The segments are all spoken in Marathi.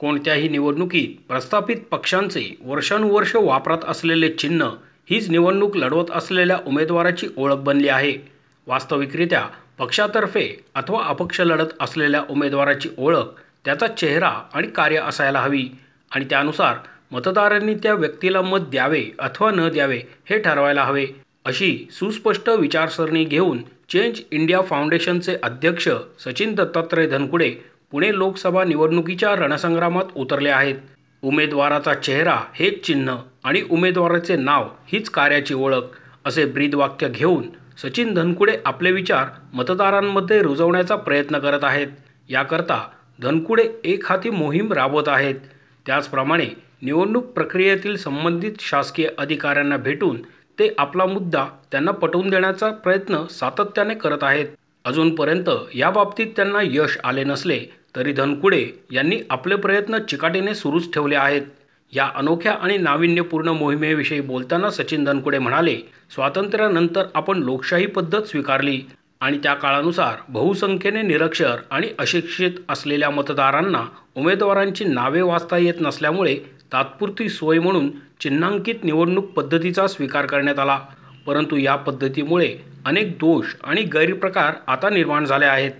कोणत्याही निवडणुकीत प्रस्थापित पक्षांचे वर्षानुवर्ष वापरात असलेले चिन्ह हीच निवडणूक लढवत असलेल्या उमेदवाराची ओळख बनली आहे। वास्तविकरित्या पक्षातर्फे अथवा अपक्ष लढत असलेल्या उमेदवाराची ओळख त्याचा चेहरा आणि कार्य असायला हवी आणि त्यानुसार मतदारांनी त्या व्यक्तीला मत द्यावे अथवा न द्यावे हे ठरवायला हवे, अशी सुस्पष्ट विचारसरणी घेऊन चेंज इंडिया फाउंडेशनचे अध्यक्ष सचिन दत्तात्रय धनकुडे पुणे लोकसभा निवडणुकीच्या रणसंग्रामात उतरले आहेत। उमेदवाराचा चेहरा हेच चिन्ह आणि उमेदवाराचे नाव हीच कार्याची ओळख असे ब्रीदवाक्य घेऊन सचिन धनकुडे आपले विचार मतदारांमध्ये रुजवण्याचा प्रयत्न करत आहेत। याकरता धनकुडे एक हाती मोहीम राबवत आहेत। त्याचप्रमाणे निवडणूक प्रक्रियेतील संबंधित शासकीय अधिकाऱ्यांना भेटून ते आपला मुद्दा त्यांना पटवून देण्याचा प्रयत्न सातत्याने करत आहेत। अजूनपर्यंत या बाबतीत त्यांना यश आले नसले तरी धनकुडे यांनी आपले प्रयत्न चिकाटीने सुरूच ठेवले आहेत। या अनोख्या आणि नाविन्यपूर्ण मोहिमेविषयी बोलताना सचिन धनकुडे म्हणाले, स्वातंत्र्यानंतर आपण लोकशाही पद्धत स्वीकारली आणि त्या काळानुसार बहुसंख्येने निरक्षर आणि अशिक्षित असलेल्या मतदारांना उमेदवारांची नावे वाचता येत नसल्यामुळे तात्पुरती सोय म्हणून चिन्हांकित निवडणूक पद्धतीचा स्वीकार करण्यात आला। परंतु या पद्धतीमुळे अनेक दोष आणि गैरप्रकार आता निर्माण झाले आहेत।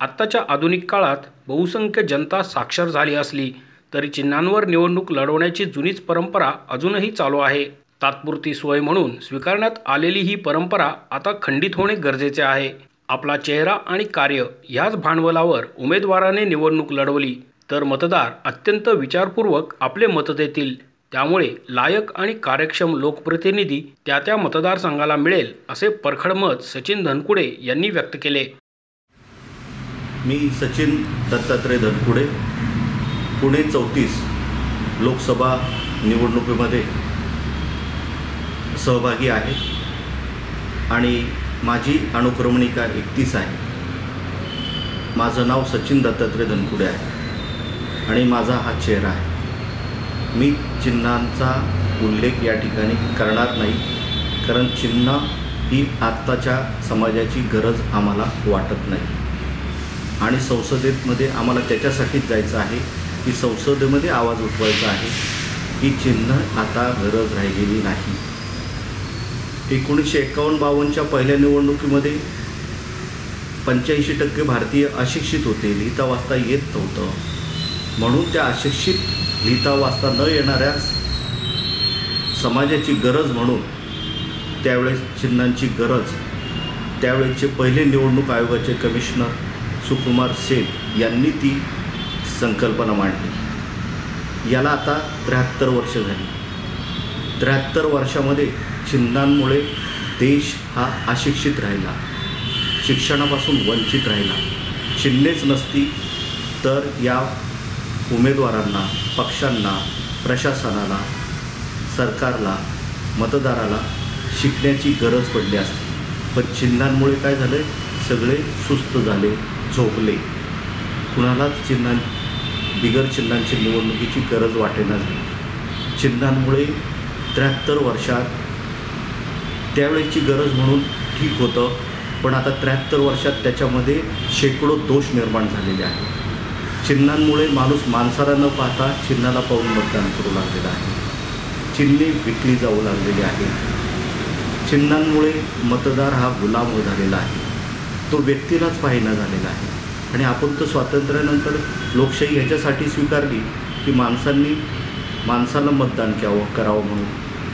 आत्ताच्या आधुनिक काळात बहुसंख्य जनता साक्षर झाली असली तरी चिन्हांवर निवडणूक लढवण्याची जुनीच परंपरा अजूनही चालू आहे। तात्पुरती सोय म्हणून स्वीकारण्यात आलेली ही परंपरा आता खंडित होणे गरजेचे आहे। आपला चेहरा आणि कार्य ह्याच भांडवलावर उमेदवाराने निवडणूक लढवली तर मतदार अत्यंत विचारपूर्वक आपले मत देतील। त्यामुळे लायक आणि कार्यक्षम लोकप्रतिनिधी त्या मतदारसंघाला मिळेल असे परखड मत सचिन धनकुडे यांनी व्यक्त केले। मी सचिन दत्तात्रय धनकुडे पुणे 34 लोकसभा निवडणुकीमध्ये सहभागी आहे आणि माझी अनुक्रमणिका 31 आहे। माझं नाव सचिन दत्तात्रय धनकुडे आहे आणि माझा हा चेहरा आहे। मी चिन्हांचा उल्लेख या ठिकाणी करणार नाही, कारण चिन्ह ही आत्ताच्या समाजाची गरज आम्हाला वाटत नाही आणि संसदेमध्ये आम्हाला त्याच्यासाठीच जायचं आहे की संसदेमध्ये आवाज उठवायचा आहे की चिन्ह आता गरज राहिलेली नाही। 1951-52च्या पहिल्या निवडणुकीमध्ये 85% भारतीय अशिक्षित होते, लिहिता वाचता येत नव्हतं, म्हणून त्या अशिक्षित लिहिता वाचता न येणाऱ्या समाजाची गरज म्हणून त्यावेळेस चिन्हांची गरज त्यावेळेचे पहिले निवडणूक आयोगाचे कमिशनर सुकुमार सेन यांनी ती संकल्पना मांडली। याला आता 73 वर्ष झाली। 73 वर्षामध्ये चिन्हांमुळे देश हा अशिक्षित राहिला, शिक्षणापासून वंचित राहिला। चिन्हेच नसती तर या उमेदवारांना, पक्षांना, प्रशासनाला, सरकारला, मतदाराला शिकण्याची गरज पडली असती। पण चिन्हांमुळे काय झालं, सगळे सुस्त झाले, झोपले। कुणालाच बिगर चिन्हांची निवडणुकीची गरज वाटेना झाली। चिन्हांमुळे 73 वर्षात त्यावेळेची गरज म्हणून ठीक होतं, पण आता 73 वर्षात त्याच्यामध्ये शेकडो दोष निर्माण झालेले आहेत। चिन्हांमुळे माणूस माणसाला न पाहता चिन्हाला पाहून मतदान करू लागलेला आहे। चिन्हे विकली जाऊ लागलेली आहे। चिन्हांमुळे मतदार हा गुलाम झालेला आहे, तो व्यक्तीलाच पाहिना झालेला आहे। आणि आपण तर स्वातंत्र्यानंतर लोकशाही ह्याच्यासाठी स्वीकारली की माणसाला मतदान करावं म्हणून,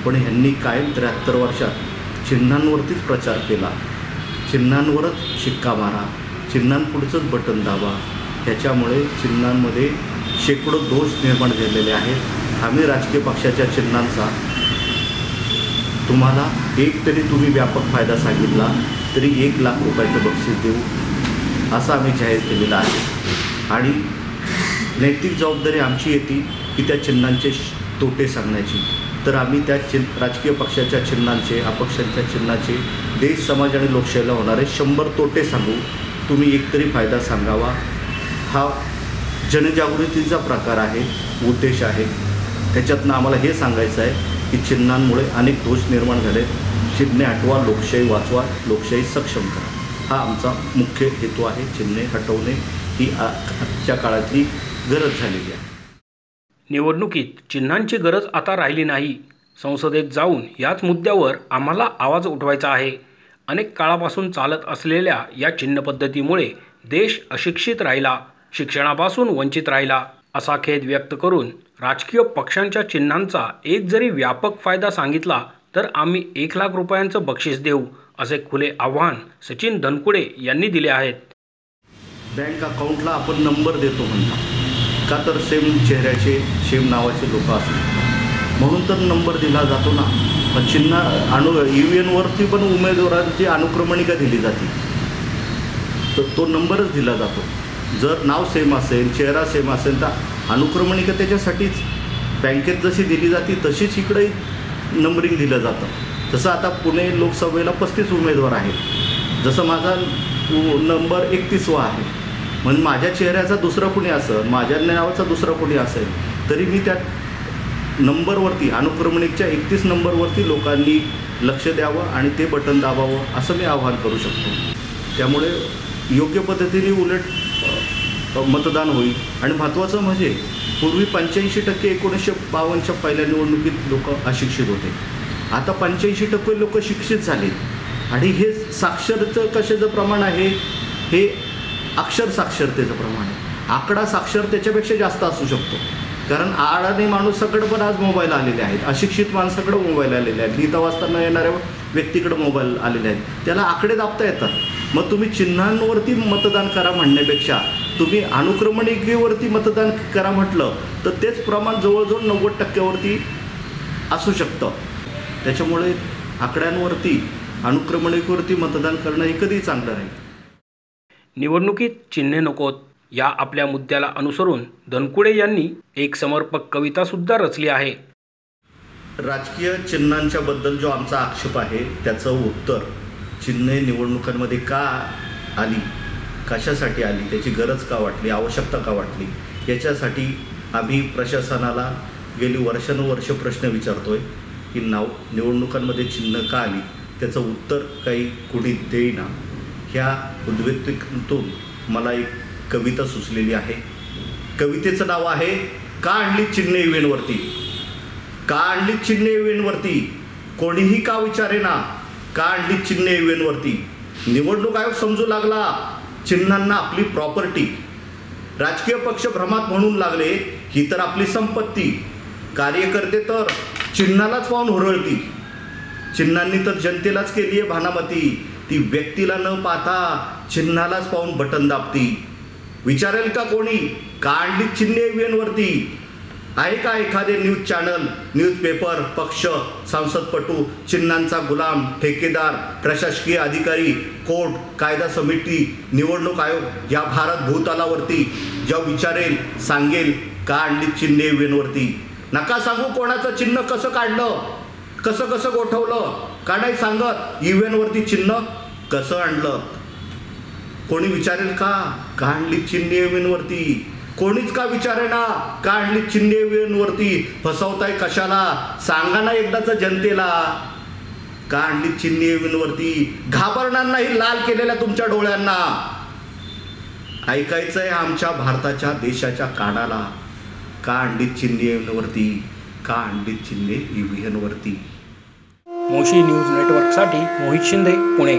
पण ह्यांनी कायम 73 वर्षात चिन्हांवरतीच प्रचार केला। चिन्हांवरच शिक्का मारा, चिन्हांपुढचंच बटन दाबा। ह्याच्यामुळे चिन्हांमध्ये शेकडो दोष निर्माण झालेले आहेत। आम्ही राजकीय पक्षाच्या चिन्हांचा तुम्हाला एक तरी तुम्ही व्यापक फायदा सांगितला तरी 1 लाख रुपयाचं बक्षीस देऊ असं आम्ही जाहीर केलेलं आहे। आणि नैतिक जबाबदारी आमची येते की त्या चिन्हांचे तोटे सांगण्याची, तर आम्ही त्या राजकीय पक्षाच्या चिन्हांचे, अपक्षांच्या चिन्हाचे देश, समाज आणि लोकशाहीला होणारे 100 तोटे सांगू। तुम्ही एक तरी फायदा सांगावा, हा जनजागृतीचा प्रकार आहे, उद्देश आहे। त्याच्यातनं आम्हाला हे सांगायचं आहे की चिन्हांमुळे अनेक दोष निर्माण झाले। चिन्हे हटवा, लोकशाही वाचवा, लोकशाही सक्षम करा, हा आमचा मुख्य हेतू आहे। चिन्हे हटवणे ही आजच्या काळातली गरज झालेली आहे। निवडणुकीत चिन्हांची गरज आता राहिली नाही. संसदेत जाऊन याच मुद्द्यावर आम्हाला आवाज उठवायचा आहे. अनेक काळापासून चालत असलेल्या या चिन्ह पद्धतीमुळे देश अशिक्षित राहिला, शिक्षणापासून वंचित राहिला, असा खेद व्यक्त करून राजकीय पक्षांच्या चिन्हांचा एक जरी व्यापक फायदा सांगितला तर आम्ही 1 लाख रुपयांचं बक्षीस देऊ, असे खुले आव्हान सचिन धनकुडे यांनी दिले आहेत. बँक अकाउंटला आपण नंबर देतो म्हणता, का तर सेम चेहऱ्याचे सेम नावाचे लोक असतात म्हणून तर नंबर दिला जातो ना. मग चिन्ह EVN वरती पण उमेदवारांची अनुक्रमणिका दिली जाते, तर तो नंबरच दिला जातो. जर नाव सेम असेल, चेहरा सेम असेल तर अनुक्रमणिका त्याच्यासाठीच बँकेत जशी दिली जाते तशीच इकडे नंबरिंग दिलं जातं. जसं आता पुणे लोकसभेला 35 उमेदवार आहेत, जसं माझा नंबर 31वा आहे, म्हणून माझ्या चेहऱ्याचा दुसरा कोणी असेल, माझ्या नावाचा दुसरा कोणी असेल, तरी मी त्या नंबरवरती अनुक्रमणिकच्या 31 नंबरवरती लोकांनी लक्ष द्यावं आणि ते बटन दाबावं, असं मी आवाहन करू शकतो. त्यामुळे योग्य पद्धतीने उलट मतदान होईल. आणि महत्त्वाचं म्हणजे पूर्वी 85% 1952च्या पहिल्या निवडणुकीत लोक अशिक्षित होते, आता 85% लोक शिक्षित झाले. आणि हे साक्षरतेचं कशाचं प्रमाण आहे, हे अक्षर साक्षरतेचं प्रमाण आहे. आकडा साक्षर त्याच्यापेक्षा जास्त असू शकतो, कारण अडाणी माणूसाकडे पण आज मोबाईल आलेले आहेत, अशिक्षित माणसाकडे मोबाईल आलेले आहेत, लिहिता वाचता येणाऱ्या व्यक्तीकडे मोबाईल आलेले आहेत, त्याला आकडे दाबता येतात. मग तुम्ही चिन्हांवरती मतदान करा म्हणण्यापेक्षा तुम्ही अनुक्रमणिकेवरती मतदान करा म्हटलं तर तेच प्रमाण जवळजवळ 90% असू शकतं. त्याच्यामुळे आकड्यांवरती अनुक्रमणिकेवरती मतदान करणं हे कधीही चांगलं राहील. निवडणुकीत चिन्हे नकोत या आपल्या मुद्द्याला अनुसरून धनकुडे यांनी एक समर्पक कविता सुद्धा रचली आहे. राजकीय चिन्हांच्या बद्दल जो आमचा आक्षेप आहे त्याचं उत्तर, चिन्हे निवडणुकांमध्ये का आली, कशासाठी आली, त्याची गरज का वाटली, आवश्यकता का वाटली, याच्यासाठी आम्ही प्रशासनाला गेली वर्षानुवर्ष प्रश्न विचारतोय की निवडणुकांमध्ये चिन्ह का आली, त्याचं उत्तर काही कुणी देईना. ह्या उद्वेगातून मला एक कविता सुचलेली आहे. कवितेचं नाव आहे का आणली चिन्हे EVNवरती. का आणली चिन्हे EVNवरती, कोणीही का विचारेना, का आणली चिन्हे EVNवरती. निवडणूक आयोग समजू लागला चिन्हांना आपली प्रॉपर्टी. राजकीय पक्ष भ्रमात म्हणून लागले ही तर आपली संपत्ती. कार्यकर्ते तर चिन्हालाच पाहून हुरळती. चिन्हांनी तर जनतेलाच केली आहे भानामती. ती व्यक्तीला न पाहता चिन्हालाच पाहून बटन दाबती. विचारेल का कोणी का आणली चिन्हे EVNवरती. आहे का एखादे न्यूज चॅनल, न्यूजपेपर, पक्ष, संसदपटू, चिन्हांचा गुलाम, ठेकेदार, प्रशासकीय अधिकारी, कोर्ट, कायदा समिती, निवडणूक आयोग या भारत भूतलावरती जेव्हा विचारेल सांगेल का आणली चिन्हे EVNवरती. नका सांगू कोणाचं चिन्ह कसं काढलं, कसं कसं गोठवलं, का नाही सांगत EVNवरती चिन्ह कसं आणलं. कोणी विचारेल का आणली चिन्हे EVNवरती. कोणीच का विचारेना का आणली चिन्हे EVNवरती. फसवताय कशाला सांगा ना एकदाच जनतेला. का आणली चिन्हे EVNवरती. घाबरणार नाही लाल केलेल्या तुमच्या डोळ्यांना. ऐकायचंय आमच्या भारताच्या देशाच्या कानाला. का आणली चिन्हे EVNवरती, का आणली चिन्हे EVNवरती. मोशी न्यूज नेटवर्कसाठी मोहित शिंदे, पुणे.